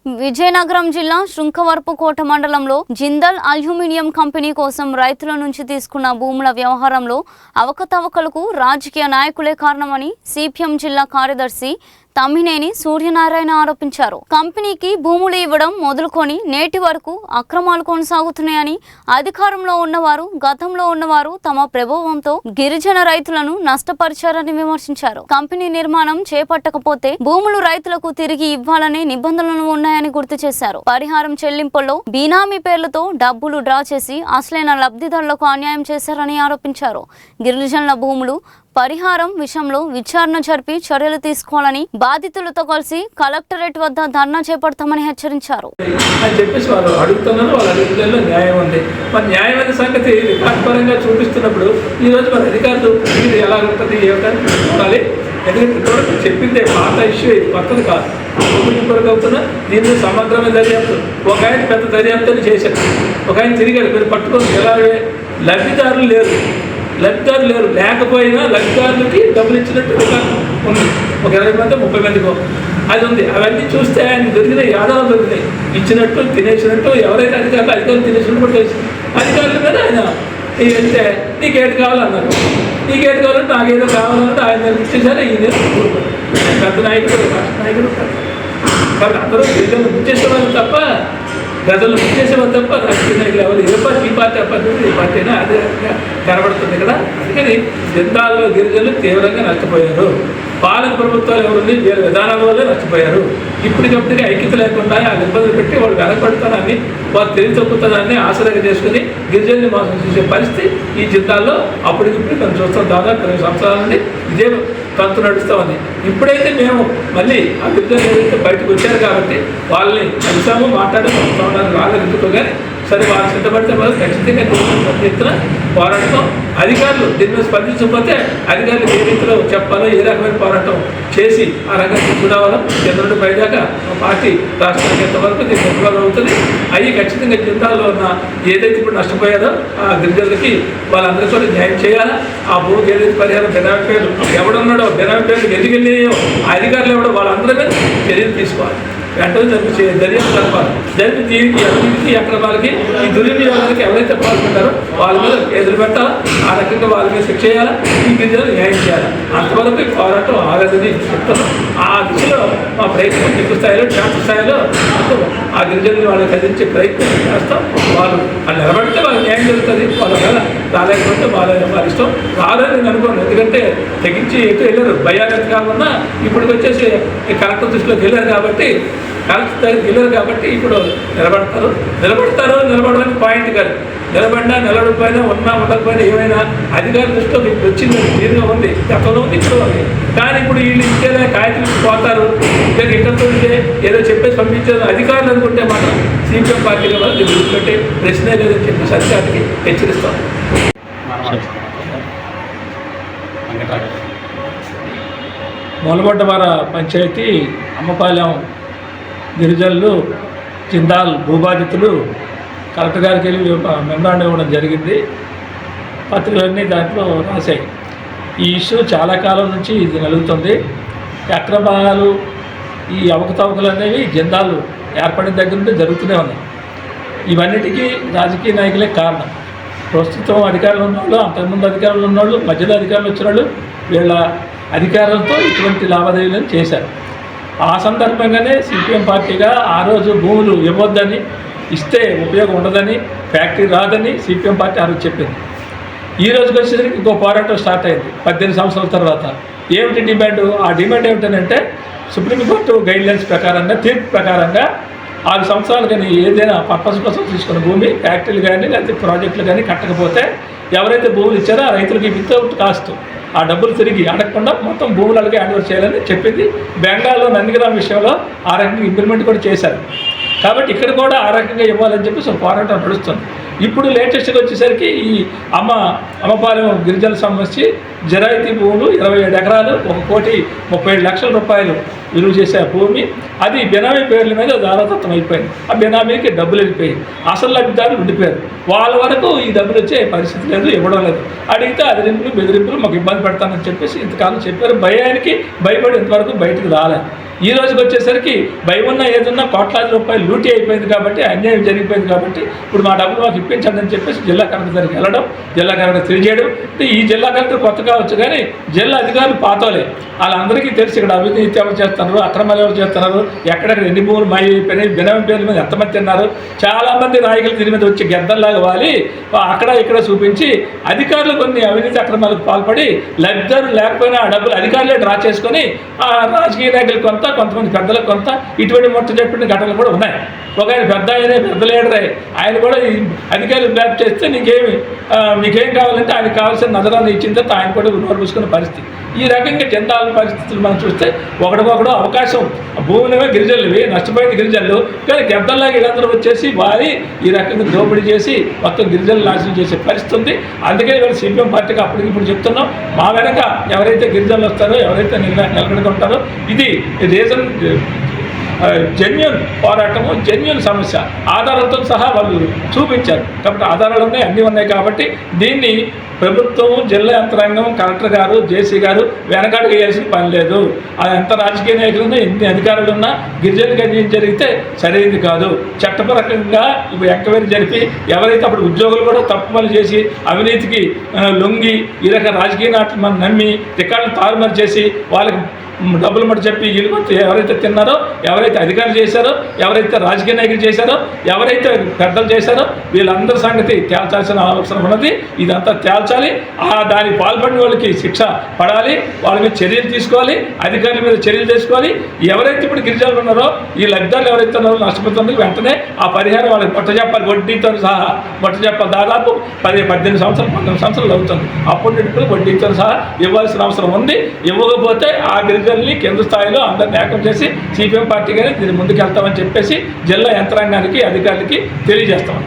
విజయనగరం జిల్లా శృంఖవరపుకోట మండలంలో Jindal aluminium company కోసం రైతుల నుంచి తీసుకున్న భూముల వ్యవహారంలో అవకతవకలకు రాజకీయ నాయకులే కారణమని సిపిఎం జిల్లా కార్యదర్శి తమ్మినేని సూర్యనారాయణ ఆరోపించారు. కంపెనీకి భూములు ఇవ్వడం మొదలుకొని నేటి వరకు అక్రమాలు కొనసాగుతున్నాయని, అధికారంలో ఉన్నవారు గతంలో ఉన్నవారు తమ ప్రభావంతో గిరిజన రైతులను నష్టపరిచారని విమర్శించారు. కంపెనీ నిర్మాణం చేపట్టకపోతే భూములు రైతులకు తిరిగి ఇవ్వాలనే నిబంధనలు ఉన్నాయని గుర్తు చేశారు. పరిహారం చెల్లింపుల్లో బీనామీ పేర్లతో డబ్బులు డ్రా చేసి అసలైన లబ్ధిదారులకు అన్యాయం చేశారని ఆరోపించారు. గిరిజనుల భూములు పరిహారం విషయంలో విచారణ జరిపి చర్యలు తీసుకోవాలని బాధితులతో కలిసి కలెక్టరేట్ వద్ద ధర్నా చేపడతామని హెచ్చరించారు. సంగతి రికార్డుపరంగా చూపిస్తున్నప్పుడు ఈ రోజు మన అధికారులు ఇది ఎలా ఉంటుంది చూడాలి. ఎందుకంటే చెప్పిందే పాత ఇష్యూ, ఇది కొత్తది కాదు. కొరకు అవుతున్నా దీన్ని సమగ్రమైన దర్యాప్తు ఒక ఆయన పెద్ద దర్యాప్తుని చేశారు. ఒక ఆయన తిరిగాడు, మీరు పట్టుకొని ఎలా లబ్ధిదారులు లేరు లేకపోయినా లబ్ధిదారులకి డబ్బులు ఇచ్చినట్టు ఉంది. ఒక 20 మంది 30 మందికో అది ఉంది. అవన్నీ చూస్తే ఆయన దొరికినాయి, ఆధారాలు దొరికినాయి. ఇచ్చినట్టు తినేసినట్టు ఎవరైతే అధికారులు తినేసినట్టు కూడా తెలుసు. అధికారుల మీద ఆయన వెళ్తే నీకేటి కావాలన్నారు. నీకేటి కావాలంటే నాకేదో కావాలంటే ఆయన ఇచ్చేసారు. ఈయన పెద్ద నాయకుడు రాష్ట్ర నాయకుడు కాబట్టి అందరూ గిరిజనులు ముంచేసేవాళ్ళు తప్ప ప్రజలు ముంచేసేవాళ్ళు తప్ప రాజకీయ నాయకులు ఎవరు ఏ పార్టీ ఈ పార్టీ అయినా అదే కనబడుతుంది కదా. అందుకని జిందాల్లో గిరిజనులు తీవ్రంగా నష్టపోయారు. పాలక ప్రభుత్వాలు ఎవరుంది వీళ్ళ విధానాల వల్లే నష్టపోయారు. ఇప్పటికప్పటికీ ఐక్యత లేకుండా ఆ ఇబ్బందులు పెట్టి వాళ్ళు వెనకబడుతానని వారు తెలివి తప్పుతుందని ఆశ్రయం చేసుకుని గిరిజనులు మోసం చేసే పరిస్థితి ఈ జిల్లాల్లో అప్పటికిప్పుడు మేము చూస్తాం. దాదాపు 20 సంవత్సరాల నుండి ఇదే తంతు నడుస్తూ ఉంది. ఇప్పుడైతే మేము మళ్ళీ ఆ గిరిజనులు ఏదైతే బయటకు వచ్చారు కాబట్టి వాళ్ళని కలిసాము, మాట్లాడాము, వాళ్ళని ఎందుకు కానీ సరే వాళ్ళు సిద్ధపడితే మనం ఖచ్చితంగా ఎత్తున పోరాటం. అధికారులు దీని మీద స్పందించకపోతే అధికారులు ఏ రీతిలో చెప్పాలో ఏ రకమైన పోరాటం చేసి ఆ రంగాన్ని చూడవాలో చంద్రుడి పైదాకా పార్టీ రాష్ట్రానికి ఎంతవరకు దీన్ని నిర్వహణ అవుతుంది. అవి ఖచ్చితంగా జిల్లాలో ఉన్న ఏదైతే ఇప్పుడు నష్టపోయారో ఆ గిరిజనులకి వాళ్ళందరికీ కూడా న్యాయం చేయాలా. ఆ భూమికి ఏదైతే పరిహారం బెనామీ పేర్లు ఎవడున్నాడో బెనామీ పేర్లు ఎందుకు వెళ్ళాయో ఆ అధికారులు ఎవడో వాళ్ళందరి మీద చర్యలు తీసుకోవాలి. వెంటనే దర్యాప్తు జరపాలి. జరిపి దీనికి అభివృద్ధికి అక్రమాలకి ఈ దుర్వినియోగానికి ఎవరైతే పాల్గొంటారో వాళ్ళ మీద ఎదురు పెట్టాలా. ఆ రకంగా వాళ్ళ మీద శిక్ష చేయాలా. ఈ గిరిజనులు న్యాయం చేయాలి. అంతవరకు పోరాటం ఆగదని చెప్తున్నాం. ఆ దిశలో మా ప్రయత్నం దిక్కు స్థాయిలో క్షేత్ర స్థాయిలో ఆ గిరిజనులు వాళ్ళని కదిలించే ప్రయత్నం చేస్తాం. వాళ్ళు నిలబడితే వాళ్ళకి న్యాయం జరుగుతుంది. వాళ్ళ వల్ల రాలేకపోతే వాళ్ళ ఇష్టం. రాదని నేను అనుకోను. ఎందుకంటే తెగించి ఎటు వెళ్ళారు. భయానికి కాకుండా ఇప్పటికి వచ్చేసి కలెక్టర్ దృష్టిలోకి వెళ్ళారు కాబట్టి గెలరు కాబట్టి ఇప్పుడు నిలబడడానికి పాయింట్ కాదు. నిలబడినా నిలబడిపోయినా ఉన్నా ఉండకపోయినా ఏమైనా అధికారుల దృష్టిలో ఇప్పుడు వచ్చింది తీరుగా ఉంది. గతంలో ఉంది, ఇక్కడ ఉంది. కానీ ఇప్పుడు వీళ్ళు ఇచ్చేదా కాగితాలకు పోతారు. ఇక్కడితో ఏదో చెప్పేసి పంపించేది అధికారులు అనుకుంటే మాత్రం సిపిఎం పార్టీలో వాళ్ళు గుర్తుపెట్టే ప్రశ్నే లేదని చెప్పి సత్యానికి హెచ్చరిస్తాం. మొలగొండవార పంచాయతీ అమ్మపాలెం గిరిజనులు జిందాల్ భూబాధితులు కలెక్టర్ గారికి వెళ్ళి మెమరాండం ఇవ్వడం జరిగింది. పత్రికలన్నీ దాంట్లో రాశాయి. ఈ ఇష్యూ చాలా కాలం నుంచి ఇది నలుగుతుంది. అక్రమాలు, ఈ అవకతవకలు అనేవి జిందాలు ఏర్పడిన దగ్గర నుండి జరుగుతూనే ఉన్నాయి. ఇవన్నిటికీ రాజకీయ నాయకులే కారణం. ప్రస్తుతం అధికారులు ఉన్నవాళ్ళు, అంతకుముందు అధికారులు ఉన్నవాళ్ళు, మధ్యలో అధికారులు వచ్చిన వాళ్ళు వీళ్ళ అధికారంతో ఇటువంటి లావాదేవీలను చేశారు. ఆ సందర్భంగానే సిపిఎం పార్టీగా ఆ రోజు భూములు ఇవ్వద్దని, ఇస్తే ఉపయోగం ఉండదని, ఫ్యాక్టరీ రాదని సిపిఎం పార్టీ ఆ రోజు చెప్పింది. ఈ రోజుకి వచ్చేసరికి ఇంకో పోరాటం స్టార్ట్ అయింది 18 సంవత్సరాల తర్వాత. ఏమిటి డిమాండ్? ఆ డిమాండ్ ఏమిటంటే సుప్రీంకోర్టు గైడ్లైన్స్ ప్రకారంగా, తీర్పు ప్రకారంగా 6 సంవత్సరాలు కానీ ఏదైనా పర్పస్ కోసం తీసుకున్న భూమి ఫ్యాక్టరీలు కానీ లేకపోతే ప్రాజెక్టులు కానీ కట్టకపోతే ఎవరైతే భూములు ఇచ్చారో ఆ రైతులకి వితౌట్ కాస్ట్ ఆ డబ్బులు తిరిగి అడగకుండా మొత్తం భూములకి హ్యాండ్ ఓవర్ చేయాలని చెప్పింది. బెంగాల్లో నందిగ్రామ్ విషయంలో ఆ రకంగా ఇంప్లిమెంట్ కూడా చేశారు. కాబట్టి ఇక్కడ కూడా ఆ రకంగా ఇవ్వాలని చెప్పి పోరాటం నడుస్తుంది. ఇప్పుడు లేటెస్ట్గా వచ్చేసరికి ఈ అమ్మపాలెం గిరిజన సమస్య జరాయితీ భూములు 27 ఎకరాలు 1,37,00,000 రూపాయలు విలువ చేసే భూమి, అది బెనామీ పేర్ల మీద దారాదత్తం అయిపోయింది. ఆ బెనామీకి డబ్బులు వెళ్ళిపోయి అసలు లబ్ధిదారులు ఉండిపోయారు. వాళ్ళ వరకు ఈ డబ్బులు వచ్చే పరిస్థితి లేదు, ఇవ్వడం లేదు. అడిగితే అదిరింపులు బెదిరింపులు మాకు ఇబ్బంది పెడతానని చెప్పేసి ఇంతకాలం చెప్పారు. భయానికి భయపడి ఇంతవరకు బయటకు రాలేదు. ఈ రోజుకి వచ్చేసరికి భయమున్నా ఏదన్నా కోట్లాది రూపాయలు లూటీ అయిపోయింది కాబట్టి, అన్యాయం జరిగిపోయింది కాబట్టి ఇప్పుడు మా డబ్బులు మాకు ఇప్పించండి అని చెప్పేసి జిల్లా కలెక్టర్ దగ్గరికి వెళ్ళడం, జిల్లా కలెక్టర్ తెలియజేయడం. ఈ జిల్లా కలెక్టర్ కొత్త కావచ్చు కానీ జిల్లా అధికారులు పాతోలే. వాళ్ళందరికీ తెలిసి ఇక్కడ అవినీతి ఎవరు చేస్తున్నారు, అక్రమాలు ఎవరు చేస్తున్నారు, ఎక్కడెక్కడ ఎన్ని భూములు మాయ అయిపోయినాయి, బినామీ పేర్ల మీద ఎంతమంది తిన్నారు. చాలామంది నాయకులు దీని మీద వచ్చి గెద్దల్లాగా వాలి అక్కడ ఇక్కడ చూపించి అధికారులు కొన్ని అవినీతి అక్రమాలకు పాల్పడి లబ్ధిదారులు లేకపోయినా ఆ డబ్బులు అధికారులే డ్రా చేసుకొని ఆ రాజకీయ నాయకులు కొంతమంది పెద్దలకు కొంత ఇటువంటి మొట్ట చెప్పిన ఘటనలు కూడా ఉన్నాయి. ఒక ఆయన పెద్ద లీడరే, ఆయన కూడా ఈ అధికారులు బ్లాక్ చేస్తే మీకేం కావాలంటే ఆయనకు కావాల్సిన నజరాన్ని ఇచ్చిన తర్వాత ఆయన కూడా నోరు పూసుకునే పరిస్థితి. ఈ రకంగా జనరల్ పరిస్థితులు మనం చూస్తే ఒకడికొకడు అవకాశం, భూములమే గిరిజనులవి, నష్టపోయింది గిరిజనులు, కానీ గెద్దల్లాగా వీళ్ళందరూ వచ్చేసి వారి ఈ రకంగా దోపిడీ చేసి మొత్తం గిరిజనులు నాశనం చేసే పరిస్థితి ఉంది. అందుకే వీళ్ళు సిపిఎం పార్టీకి అప్పటికి ఇప్పుడు చెప్తున్నాం, మా వెనక ఎవరైతే గిరిజనులు వస్తారో, ఎవరైతే నిలకడగా ఉంటారో, ఇది రీజన్ జెన్యూన్ పోరాటము, జెన్యూన్ సమస్య ఆధారాలతో సహా వాళ్ళు చూపించారు. కాబట్టి ఆధారాలు ఉన్నాయి, అన్నీ ఉన్నాయి. కాబట్టి దీన్ని ప్రభుత్వం, జిల్లా యంత్రాంగం, కలెక్టర్ గారు, జేసీ గారు వెనకాడు వేయాల్సిన పని లేదు. ఎంత రాజకీయ నాయకులున్నా, ఎన్ని అధికారులు ఉన్నా గిరిజనులకు అన్యాయం జరిగితే సరైనది కాదు. చట్టపరంగా ఇప్పుడు ఎంక్వైరీ జరిపి ఎవరైతే అప్పుడు ఉద్యోగులు కూడా తప్పు పనులు చేసి అవినీతికి లొంగి ఈ రకం రాజకీయ నాట్లు మనం నమ్మి రికార్డులు తారుమారు చేసి వాళ్ళకి డబ్బులు మట్టి చెప్పి వీళ్ళు ఎవరైతే తిన్నారో, ఎవరైతే అధికారులు చేశారో, ఎవరైతే రాజకీయ నాయకులు చేశారో, ఎవరైతే పెద్దలు చేశారో వీళ్ళందరి సంగతి తేల్చాల్సిన అవసరం ఉన్నది. ఇదంతా తేల్చాలి. దానికి పాల్పడిన వాళ్ళకి శిక్ష పడాలి, వాళ్ళ మీద చర్యలు తీసుకోవాలి, అధికారుల మీద చర్యలు తీసుకోవాలి. ఎవరైతే ఇప్పుడు గిరిజనులు ఉన్నారో, ఈ లబ్ధిదారులు ఎవరైతే ఉన్నారో నష్టపోతున్నారు, వెంటనే ఆ పరిహారం వాళ్ళకి చెప్పాలి, వడ్డీతో సహా చెప్పాలి. దాదాపు 18 సంవత్సరాలు 19 సంవత్సరాలు అవుతుంది. అప్పుడు వడ్డీతో సహా ఇవ్వాల్సిన అవసరం ఉంది. ఇవ్వకపోతే ఆ గిరిజనుల్ని కేంద్ర స్థాయిలో అందరిని ఏకం చేసి సిపిఎం పార్టీగానే దీన్ని ముందుకెళ్తామని చెప్పేసి జిల్లా యంత్రాంగానికి, అధికారులకి తెలియజేస్తాం.